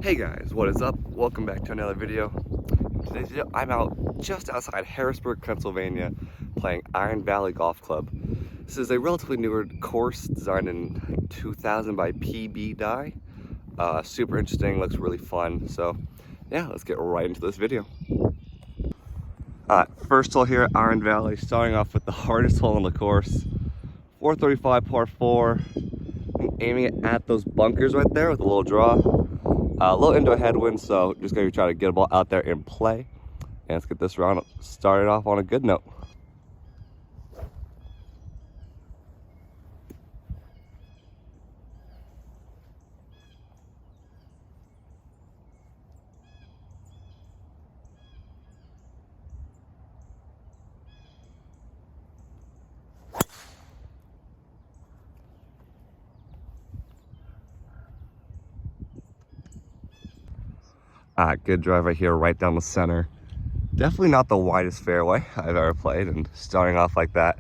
Hey guys, what is up? Welcome back to another video. In today's video, I'm out just outside Harrisburg, Pennsylvania, playing Iron Valley Golf Club. This is a relatively newer course designed in 2000 by PB Dye. Super interesting, looks really fun. So yeah, let's get right into this video. First hole here at Iron Valley, starting off with the hardest hole on the course. 435 par 4. I'm aiming it at those bunkers right there with a little draw. A little into a headwind, so just gonna try to get a ball out there and play. And let's get this round started off on a good note. Good drive right here, right down the center. Definitely not the widest fairway I've ever played, and starting off like that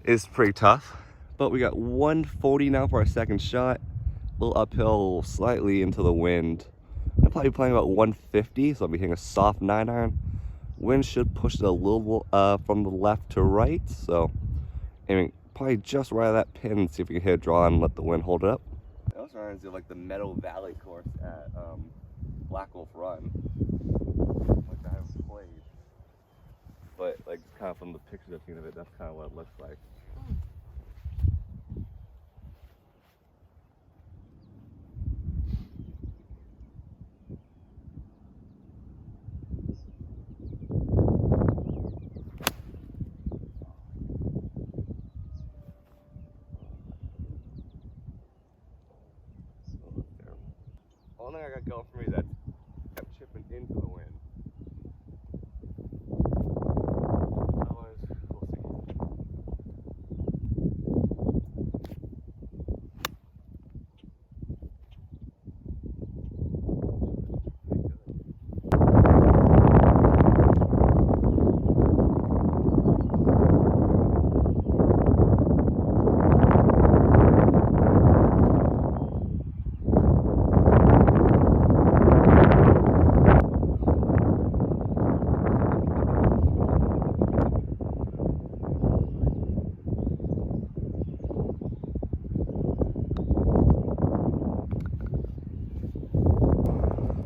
is pretty tough. But we got 140 now for our second shot. A little uphill, slightly into the wind. I'm probably playing about 150, so I'll be hitting a soft 9-iron. Wind should push it a little from the left to right, so aiming probably just right at that pin and see if we can hit a draw and let the wind hold it up. That was reminds me of like the Meadow Valley course at Black Wolf Run, which I haven't played, but like kind of from the pictures I've seen of it, that's kind of what it looks like. Only thing I got going for me is that kept chipping into the wind. Otherwise, we'll see.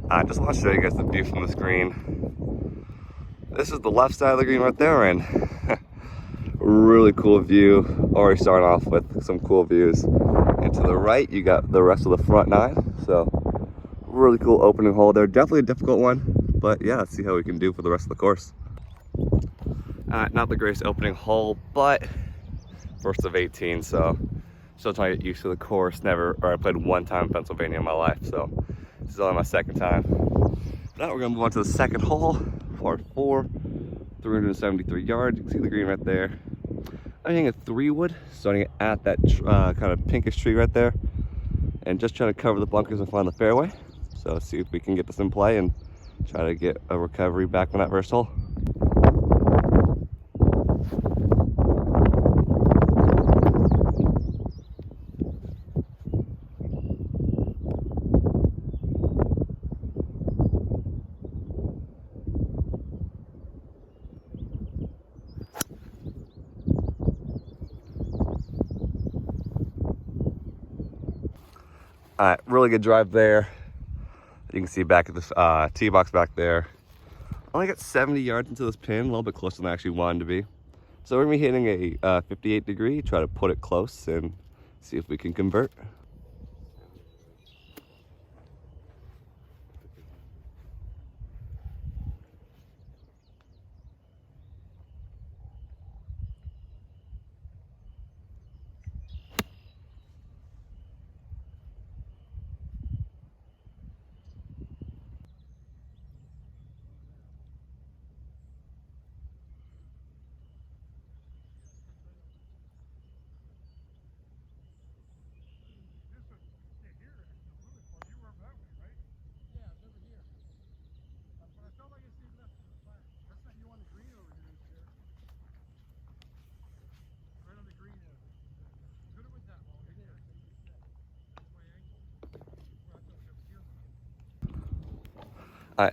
I just want to show you guys the view from this green. This is the left side of the green right there, and really cool view. Already starting off with some cool views. And to the right, you got the rest of the front nine. So really cool opening hole there. Definitely a difficult one, but yeah, let's see how we can do for the rest of the course. Not the greatest opening hole, but first of 18, so still trying to get used to the course. I played one time in Pennsylvania in my life, so this is only my second time. Now we're gonna move on to the second hole, par 4, 373 yards. You can see the green right there. I'm hitting a 3-wood, starting it at that kind of pinkish tree right there, and just trying to cover the bunkers and find the fairway. So let's see if we can get this in play and try to get a recovery back on that first hole. All right, really good drive there. You can see back at this tee box back there. Only got 70 yards into this pin, a little bit closer than I actually wanted to be. So we're gonna be hitting a 58 degree, try to put it close and see if we can convert.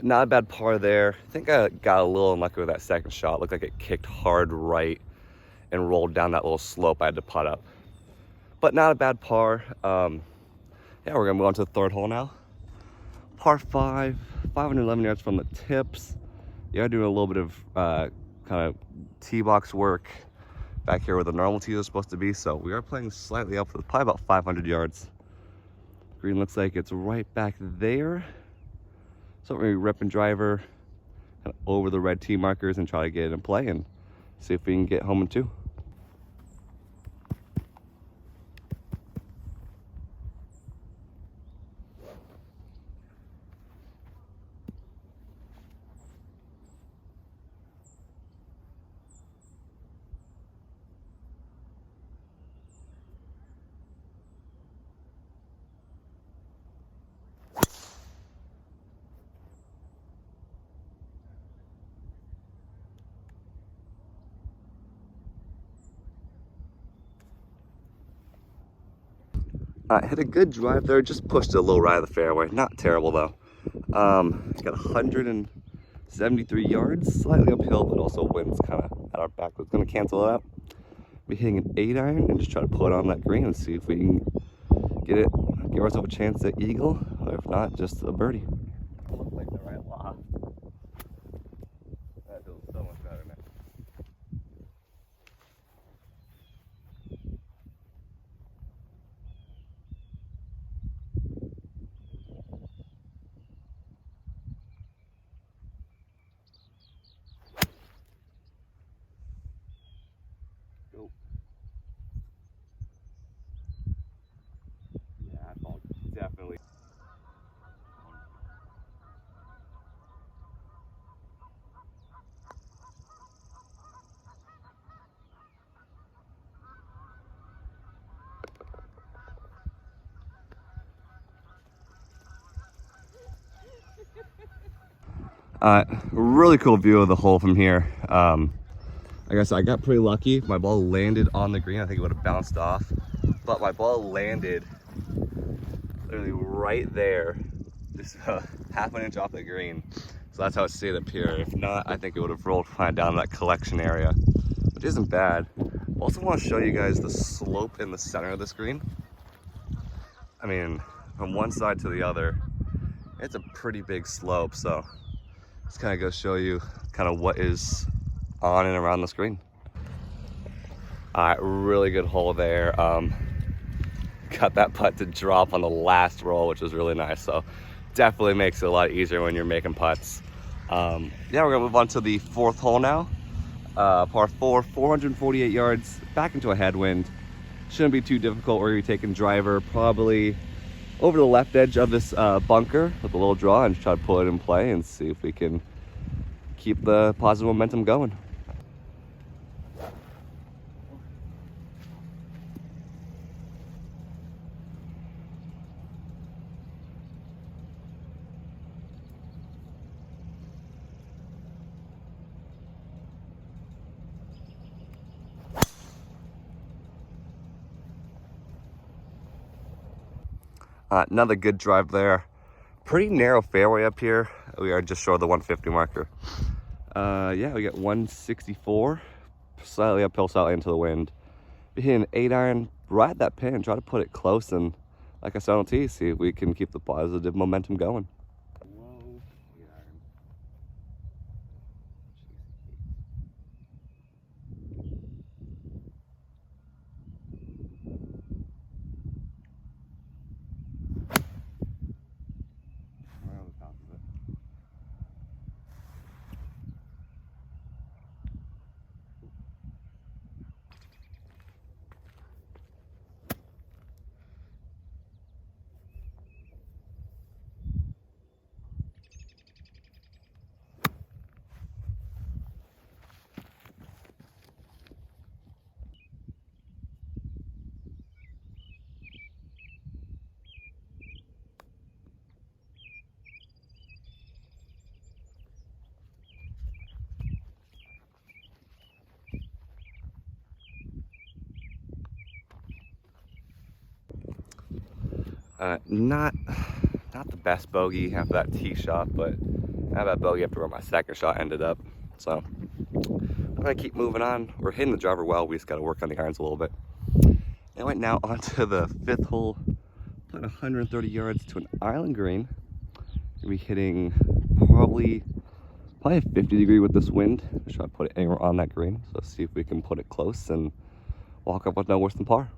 Not a bad par there. I think I got a little unlucky with that second shot. Looked like it kicked hard right and rolled down that little slope I had to putt up. But not a bad par. Yeah, we're gonna move on to the third hole now. Par 5, 511 yards from the tips. Yeah, doing a little bit of kind of tee box work back here where the normal tees are supposed to be. So we are playing slightly up with probably about 500 yards. Green looks like it's right back there. So we're gonna rip and driver kind of over the red tee markers and try to get it in play and see if we can get home in 2. Hit a good drive there, just pushed it a little right of the fairway. Not terrible though. It's got 173 yards, slightly uphill, but also wind's kind of at our back. It's going to cancel it out. Be hitting an 8-iron and just try to put it on that green and see if we can get it, give ourselves a chance at eagle, or if not, just a birdie. Looks like the right loft. That feels so much better now. Go. Yeah, that ball definitely. Really cool view of the hole from here. Like I said, I got pretty lucky. My ball landed on the green. I think it would have bounced off, but my ball landed literally right there, just half an inch off the green. So that's how it stayed up here. If not, I think it would have rolled kind of down that collection area, which isn't bad. I also want to show you guys the slope in the center of the screen. I mean, from one side to the other, it's a pretty big slope. So just kind of go show you kind of what is on and around the screen. All right, really good hole there. Got that putt to drop on the last roll, which was really nice. So definitely makes it a lot easier when you're making putts. Yeah, we're gonna move on to the fourth hole now. Par 4, 448 yards, back into a headwind. Shouldn't be too difficult. We're gonna be taking driver probably over the left edge of this bunker with a little draw and try to pull it in play and see if we can keep the positive momentum going. Another good drive there. Pretty narrow fairway up here. We are just short of the 150 marker. Yeah, we got 164, slightly uphill, slightly into the wind. Be hitting an 8-iron right at that pin, try to put it close, and like I said on tee, see if we can keep the positive momentum going. Whoa, 8-iron. Right on the top of it. Not the best bogey after that tee shot, but I have that bogey after where my second shot ended up. So I'm gonna keep moving on. We're hitting the driver well. We just gotta work on the irons a little bit. And right now onto the 5th hole, playing 130 yards to an island green. Gonna be hitting probably a 50 degree with this wind. Try to put it anywhere on that green. So see if we can put it close and walk up with no worse than par.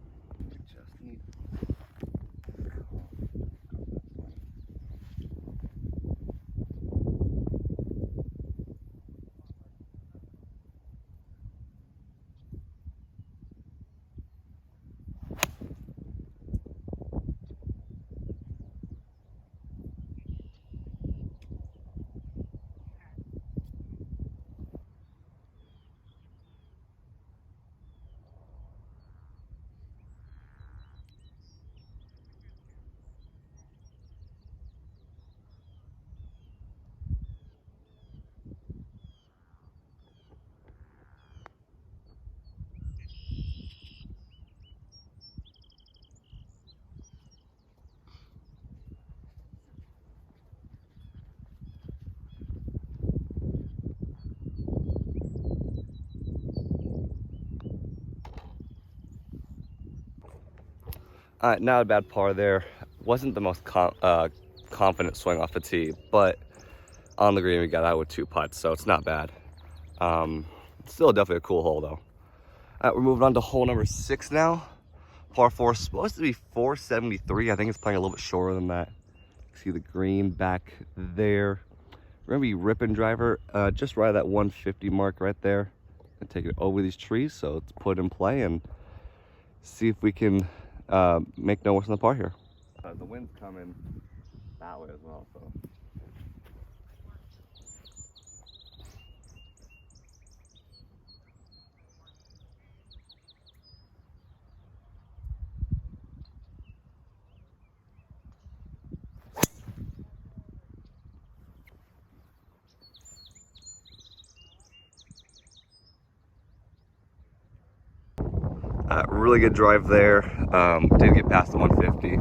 Not a bad par there. Wasn't the most confident swing off the tee, but on the green we got out with 2 putts, so it's not bad. Still definitely a cool hole though. We're moving on to hole number 6 now. Par 4, supposed to be 473. I think it's playing a little bit shorter than that. See the green back there. We're gonna be ripping driver just right at that 150 mark right there, and take it over these trees. So let's put it in play and see if we can make no worse than the par here. The wind's coming that way as well, so. Really good drive there. Did get past the 150.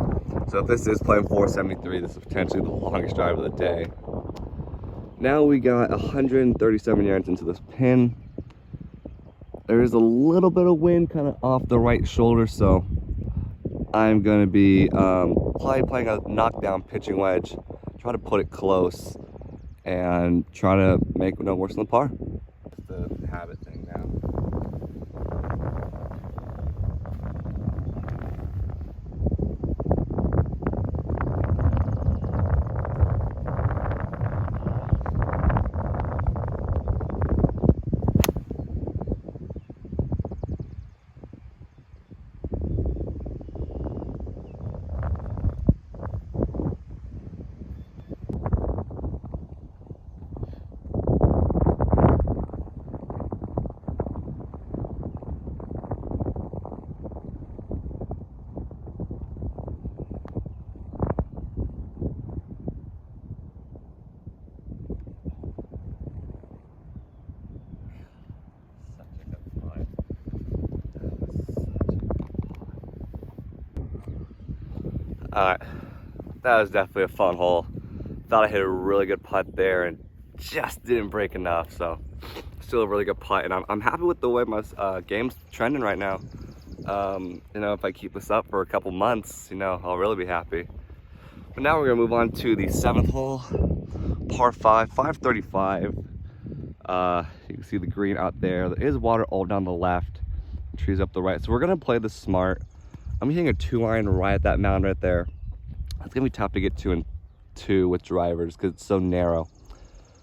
So if this is playing 473, this is potentially the longest drive of the day. Now we got 137 yards into this pin. There is a little bit of wind kind of off the right shoulder, so I'm going to be probably playing a knockdown pitching wedge. Try to put it close and try to make no worse than the par. It's the habit thing now. Alright, that was definitely a fun hole. Thought I hit a really good putt there and just didn't break enough, so still a really good putt. And I'm happy with the way my game's trending right now. You know, if I keep this up for a couple months, you know, I'll really be happy. But now we're gonna move on to the 7th hole, par 5, 535. You can see the green out there. There is water all down the left, trees up the right. So we're gonna play this smart. I'm hitting a 2-iron right at that mound right there. It's gonna be tough to get 2 and 2 with drivers because it's so narrow.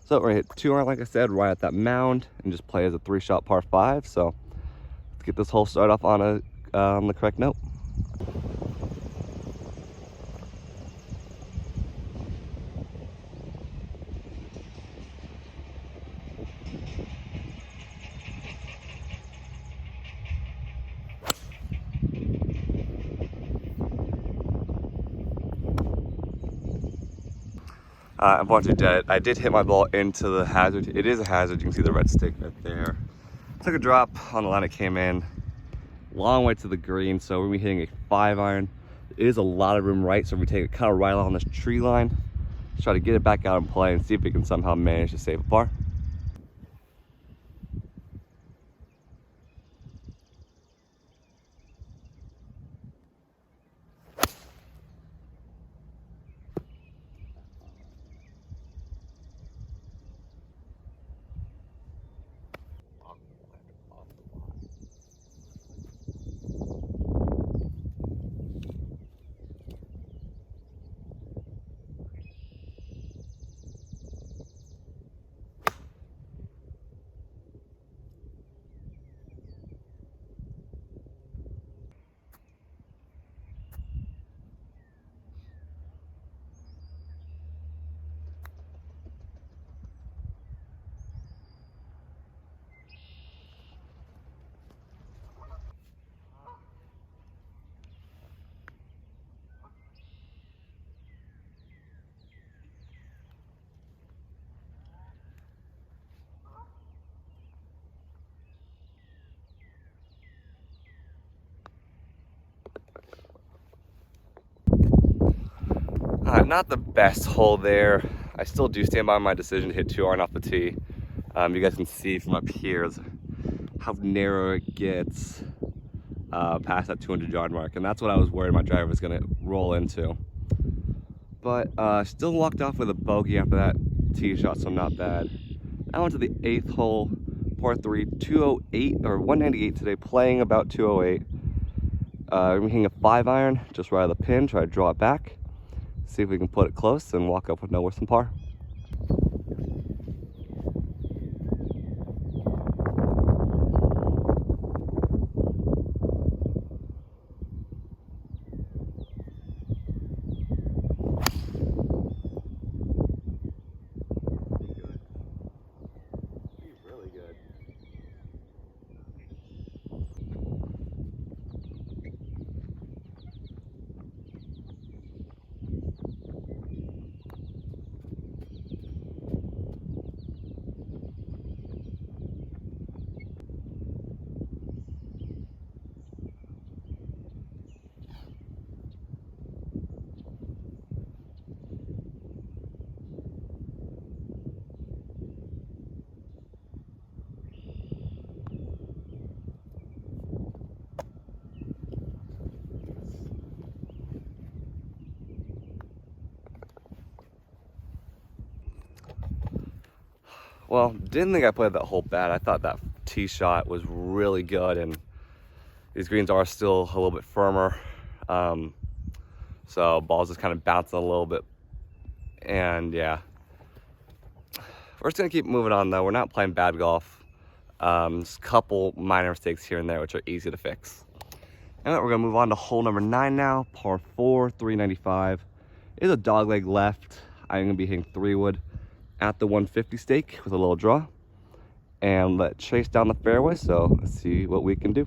So we're gonna hit 2-iron, like I said, right at that mound and just play as a 3-shot par 5. So let's get this hole started off on the correct note. Unfortunately, I did hit my ball into the hazard. It is a hazard. You can see the red stick right there. Took a drop on the line. It came in long way to the green, so we're gonna be hitting a 5-iron. There is a lot of room right, so we take it kind of right along this tree line. Let's try to get it back out and play and see if we can somehow manage to save a par. Not the best hole there. I still do stand by my decision to hit 2 iron off the tee. You guys can see from up here how narrow it gets past that 200-yard mark, and that's what I was worried my driver was going to roll into. But still walked off with a bogey after that tee shot, so not bad. I went to the 8th hole, par 3, 208 or 198 today, playing about 208. I'm hitting a 5 iron just right of the pin, try to draw it back, see if we can put it close and walk up with no worse than par. Well, didn't think I played that hole bad. I thought that tee shot was really good, and these greens are still a little bit firmer. So ball's just kind of bouncing a little bit. And yeah, we're just gonna keep moving on though. We're not playing bad golf. Just a couple minor mistakes here and there, which are easy to fix. And we're gonna move on to hole number 9 now, par 4, 395. It is a dogleg left. I'm gonna be hitting 3-wood at the 150 stake with a little draw and let chase down the fairway. So let's see what we can do.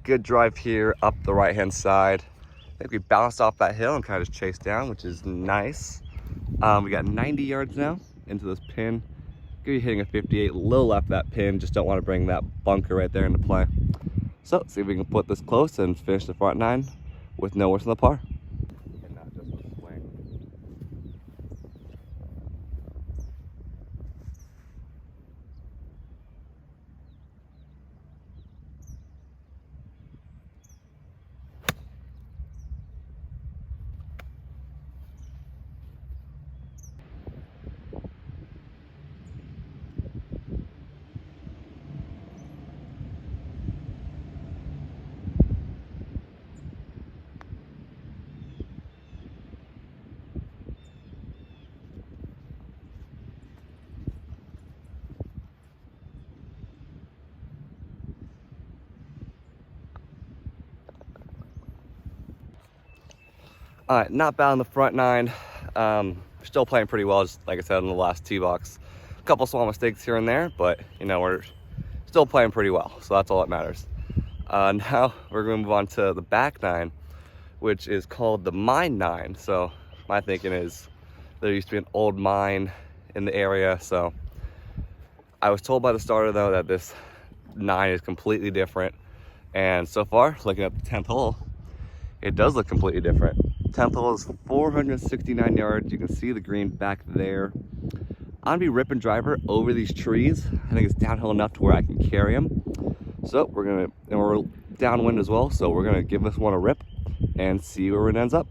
Good drive here up the right hand side. I think we bounced off that hill and kind of just chased down, which is nice. We got 90 yards now into this pin. Gonna be hitting a 58, a little left that pin, just don't want to bring that bunker right there into play. So let's see if we can put this close and finish the front 9 with no worse than the par. And not just with a swing. All right, not bad on the front 9. Still playing pretty well, just like I said in the last tee box. A couple small mistakes here and there, but you know, we're still playing pretty well, so that's all that matters. Now we're going to move on to the back nine, which is called the Mine 9. So my thinking is there used to be an old mine in the area, so I was told by the starter though that this 9 is completely different, and so far, looking at the 10th hole, it does look completely different. 10th hole is 469 yards. You can see the green back there. I'm gonna be ripping driver over these trees. I think it's downhill enough to where I can carry them. So and we're downwind as well, so we're gonna give this one a rip and see where it ends up.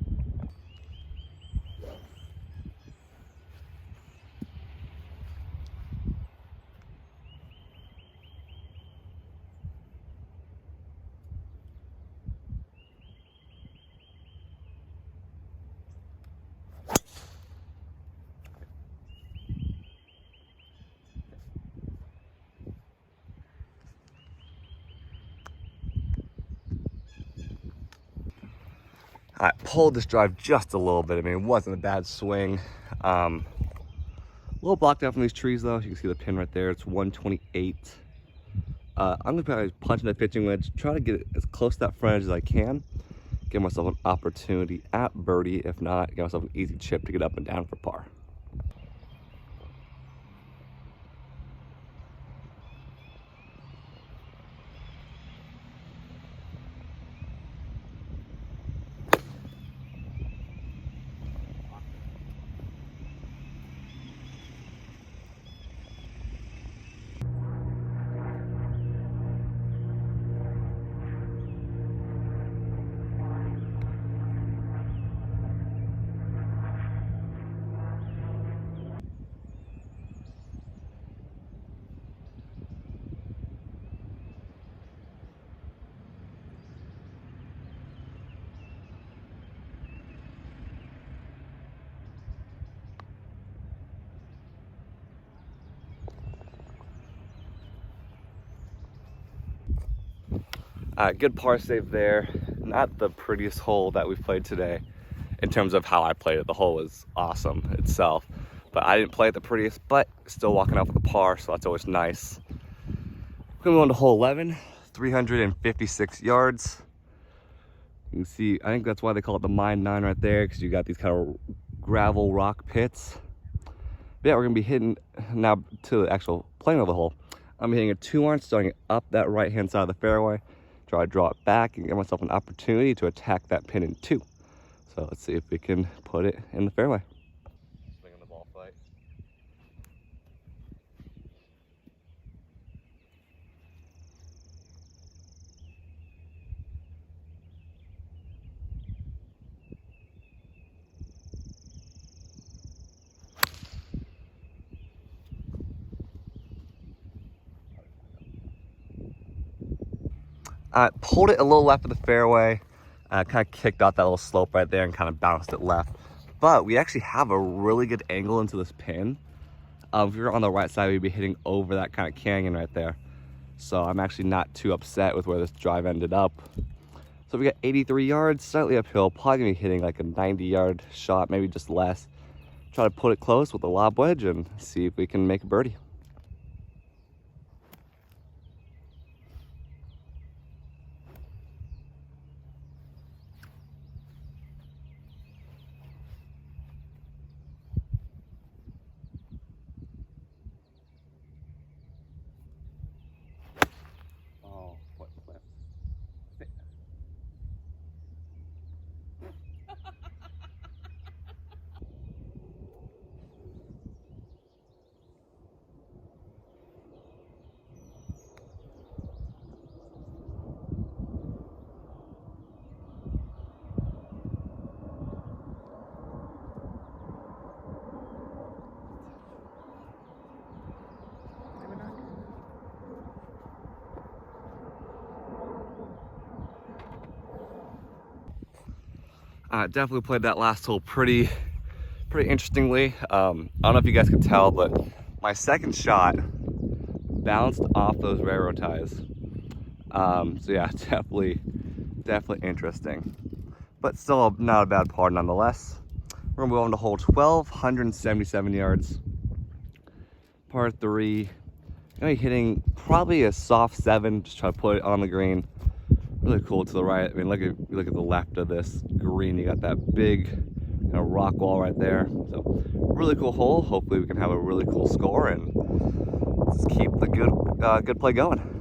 I pulled this drive just a little bit. I mean, it wasn't a bad swing. A little blocked out from these trees though. You can see the pin right there. It's 128. I'm gonna probably punch in that pitching wedge, try to get it as close to that front edge as I can. Give myself an opportunity at birdie. If not, give myself an easy chip to get up and down for par. Good par save there. Not the prettiest hole that we've played today in terms of how I played it. The hole was awesome itself, but I didn't play it the prettiest, but still walking out with a par, so that's always nice. We're gonna move on to hole 11, 356 yards. You can see, I think that's why they call it the Mine 9 right there, because you got these kind of gravel rock pits. But yeah, we're gonna be hitting now to the actual plane of the hole. I'm hitting a 2-iron, starting up that right-hand side of the fairway. Try to draw it back and give myself an opportunity to attack that pin in 2. So let's see if we can put it in the fairway. Swing on the ball flight. Pulled it a little left of the fairway, kind of kicked out that little slope right there and kind of bounced it left. But we actually have a really good angle into this pin. If you're on the right side, we'd be hitting over that kind of canyon right there. So I'm actually not too upset with where this drive ended up. So we got 83 yards, slightly uphill, probably gonna be hitting like a 90-yard shot, maybe just less. Try to put it close with a lob wedge and see if we can make a birdie. Definitely played that last hole pretty interestingly. I don't know if you guys could tell, but my second shot bounced off those railroad ties. So yeah, definitely interesting. But still not a bad par nonetheless. We're gonna move on to hole 12, 177 yards. Par 3. Gonna be hitting probably a soft 7, just try to put it on the green. Really cool to the right. I mean, look at the left of this green. You got that big kind of rock wall right there. So really cool hole. Hopefully we can have a really cool score and just keep the good play going.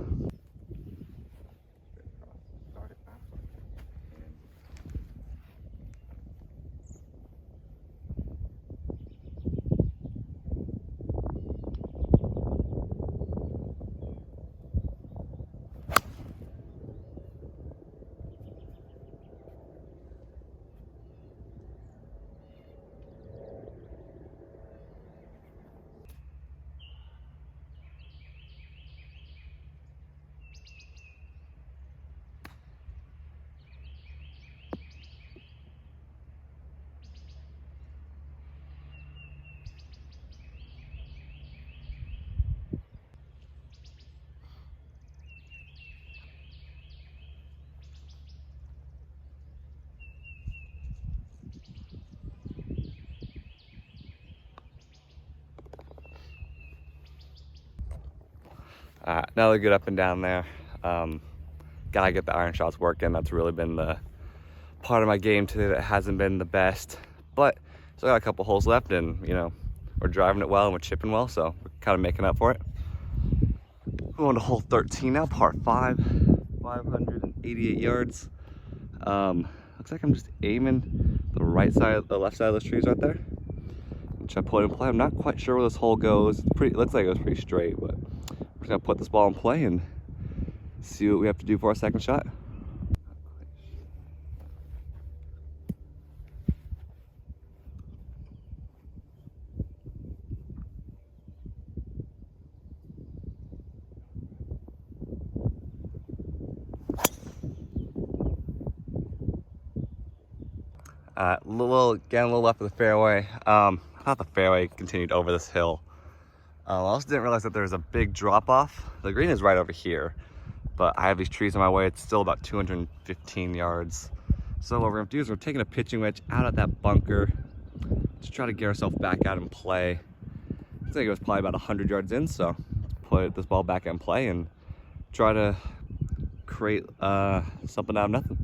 Another good up and down there. Gotta get the iron shots working. That's really been the part of my game today that hasn't been the best. But still got a couple holes left, and you know, we're driving it well and we're chipping well, so we're kind of making up for it. We're going to hole 13 now, par 5, 588 yards. Looks like I'm just aiming the right side, the left side of those trees right there. Which I put in play. I'm not quite sure where this hole goes. It looks like it was pretty straight, but we're just gonna put this ball in play and see what we have to do for our second shot. Again, a little left of the fairway. I thought the fairway continued over this hill. I also didn't realize that there's a big drop off. The green is right over here, but I have these trees in my way. It's still about 215 yards. So what we're gonna do is we're taking a pitching wedge out of that bunker to try to get ourselves back out in play. I think it was probably about 100 yards in, so let's put this ball back in play and try to create something out of nothing.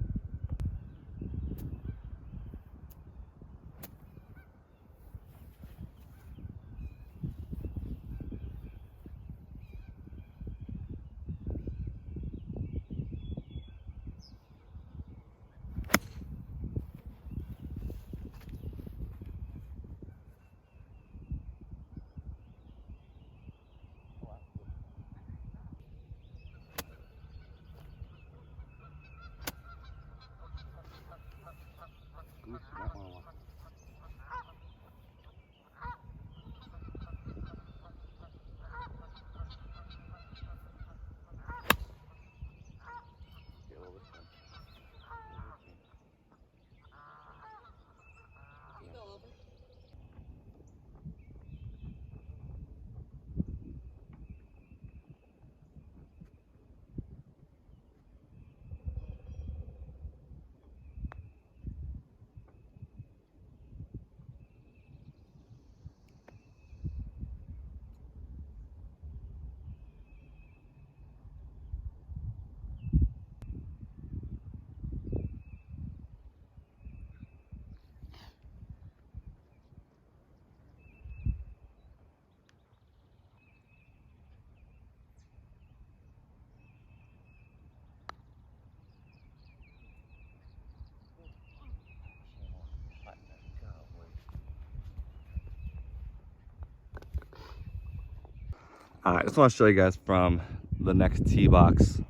I just want to show you guys from the next tee box.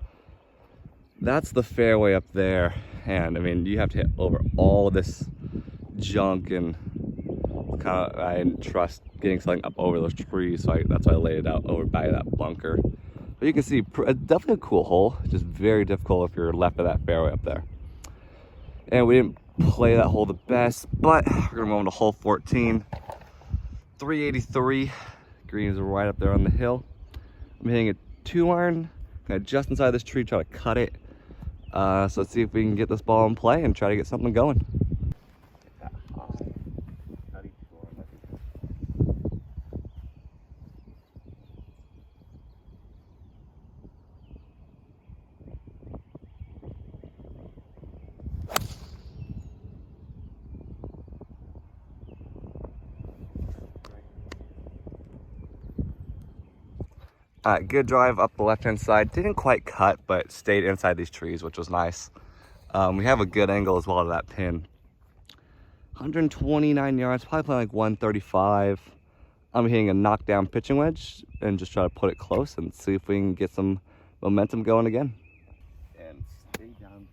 That's the fairway up there, and I mean, you have to hit over all this junk, and kind of I didn't trust getting something up over those trees, so that's why I laid it out over by that bunker. But you can see, definitely a cool hole, just very difficult if you're left of that fairway up there. And we didn't play that hole the best, but we're gonna move on to hole 14, 383. Green is right up there on the hill. I'm hitting a 2-iron, kind of just inside this tree, try to cut it. So let's see if we can get this ball in play and try to get something going. Good drive up the left-hand side. Didn't quite cut, but stayed inside these trees, which was nice. We have a good angle as well to that pin. 129 yards, probably playing like 135. I'm hitting a knockdown pitching wedge and just try to put it close and see if we can get some momentum going again. And stay down.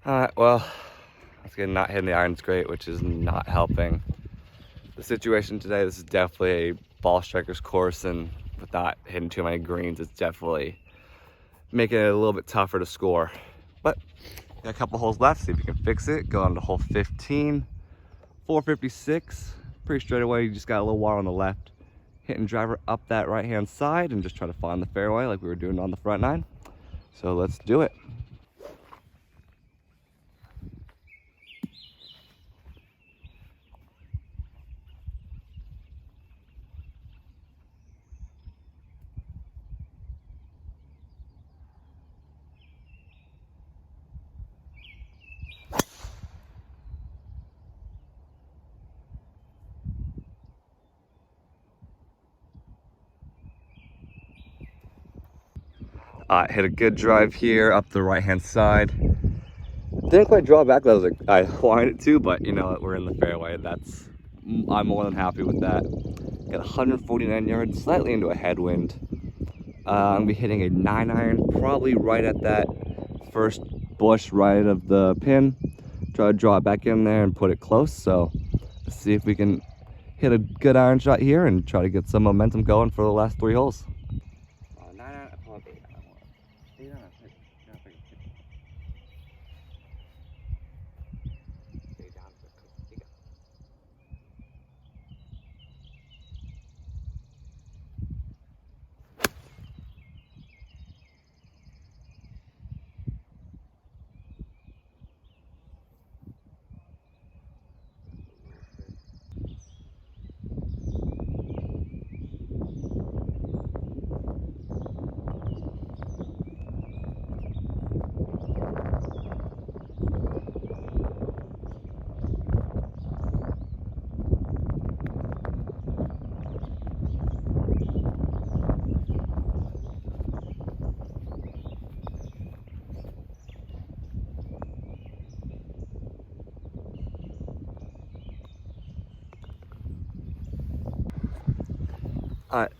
Alright, well, once again, not hitting the irons great, which is not helping the situation today. This is definitely a ball striker's course, and with not hitting too many greens, it's definitely making it a little bit tougher to score. But got a couple holes left, see if you can fix it. Go on to hole 15, 456. Pretty straight away, you just got a little water on the left. Hitting driver up that right-hand side and just try to find the fairway like we were doing on the front nine. So let's do it. Hit a good drive here up the right-hand side. Didn't quite draw back as I wanted it to, but you know, we're in the fairway. I'm more than happy with that. Got 149 yards, slightly into a headwind. I'm gonna be hitting a 9-iron, probably right at that first bush right of the pin. Try to draw it back in there and put it close. So let's see if we can hit a good iron shot here and try to get some momentum going for the last 3 holes.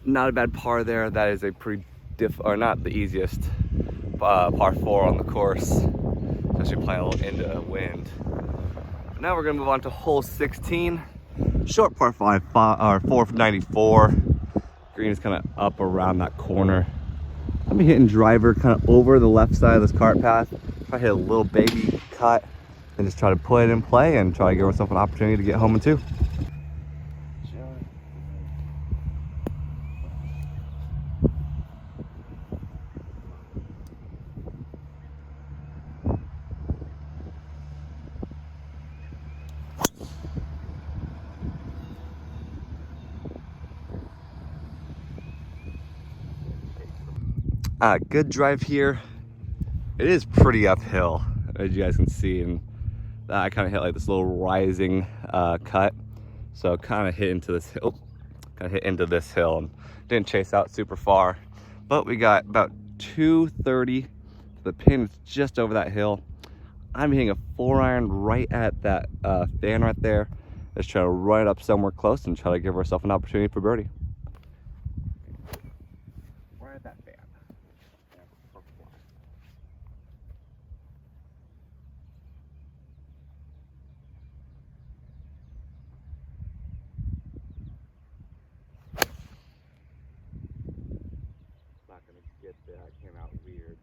Not a bad par there. That is a pretty not the easiest par 4 on the course, especially playing a little into wind. Now we're gonna move on to hole 16. Short par 5, or 494. Green is kind of up around that corner. I'm hitting driver kind of over the left side of this cart path. Try to hit a little baby cut and just try to put it in play and try to give myself an opportunity to get home in 2. Good drive here. It is pretty uphill, as you guys can see, and I kind of hit like this little rising cut, so kind of hit into this hill, and didn't chase out super far, But we got about 230. The pin is just over that hill. I'm hitting a 4-iron right at that fan right there. Let's try to run it up somewhere close and try to give ourselves an opportunity for birdie. Right at that fan. Not gonna get there. I came out weird.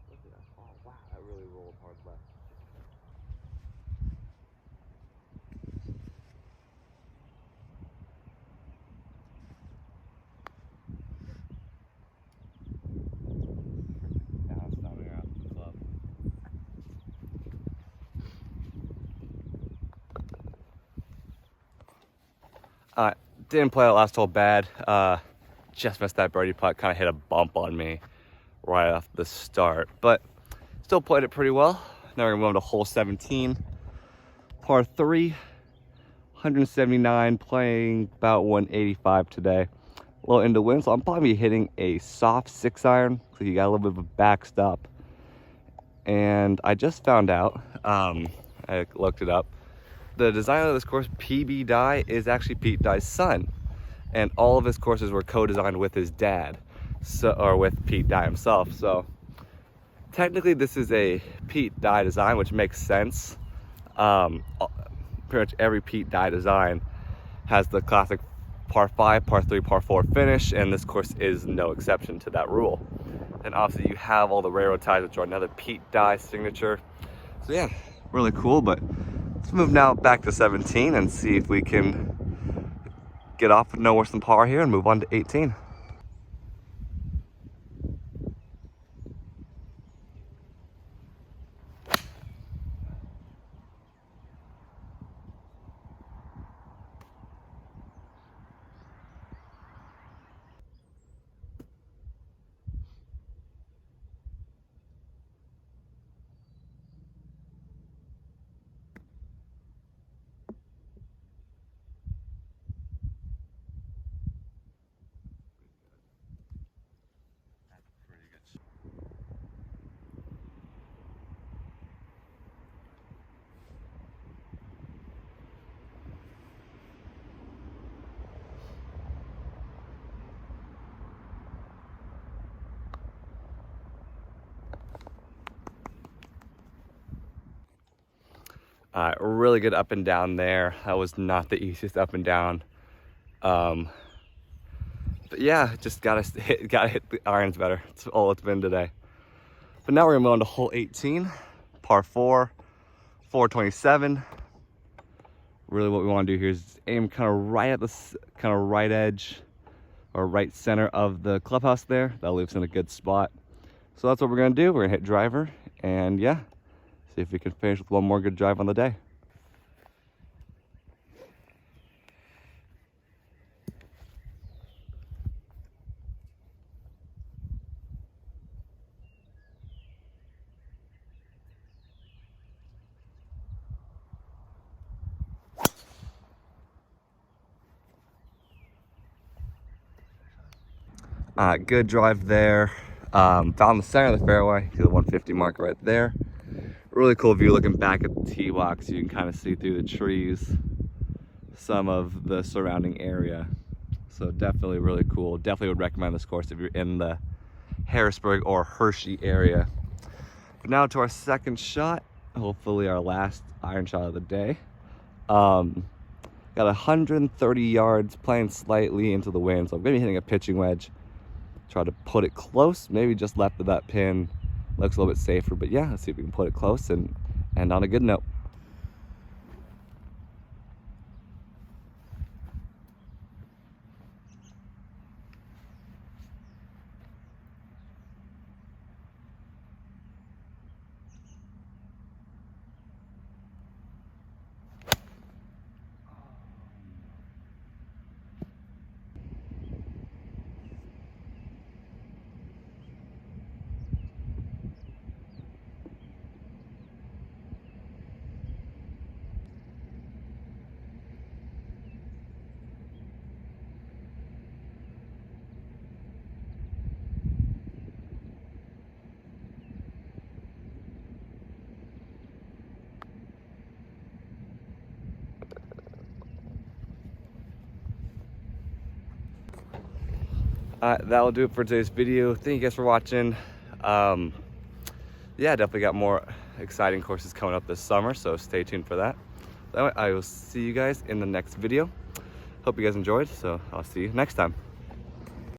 Look at that. Oh wow, that really rolled hard left. Now it's not around the club. Didn't play that last hole bad. Just missed that birdie putt. Kind of hit a bump on me right off the start, but still played it pretty well. Now we're gonna move on to hole 17, par 3, 179, playing about 185 today. A little into wind, so I'm probably hitting a soft 6-iron, so you got a little bit of a backstop. And I just found out, I looked it up, the designer of this course, PB Dye, is actually Pete Dye's son. And all of his courses were co-designed with his dad, or with Pete Dye himself. So technically this is a Pete Dye design, which makes sense. Pretty much every Pete Dye design has the classic par 5, par 3, par 4 finish, and this course is no exception to that rule. And obviously you have all the railroad ties, which are another Pete Dye signature. So yeah, really cool. But let's move now back to 17 and see if we can get off with no worse than par here and move on to 18. Really good up and down there. That was not the easiest up and down. But yeah, just gotta hit the irons better. That's all it's been today. But now we're gonna move on to hole 18, par 4, 427. Really what we wanna do here is aim kind of right at the kind of right edge or right center of the clubhouse there. That leaves in a good spot. So that's what we're gonna do. We're gonna hit driver and yeah, see if we can finish with one more good drive on the day. Good drive there. Found the center of the fairway to the 150 mark right there. Really cool view looking back at the tee box. You can kind of see through the trees some of the surrounding area. So definitely really cool. Definitely would recommend this course if you're in the Harrisburg or Hershey area. But now to our second shot, hopefully our last iron shot of the day. Got 130 yards, playing slightly into the wind, so I'm gonna be hitting a pitching wedge. Try to put it close, maybe just left of that pin. Looks a little bit safer, but yeah, let's see if we can put it close and end on a good note. that'll do it for today's video. Thank you guys for watching. Yeah, definitely got more exciting courses coming up this summer, so stay tuned for that. Anyway, I will see you guys in the next video. Hope you guys enjoyed, so I'll see you next time.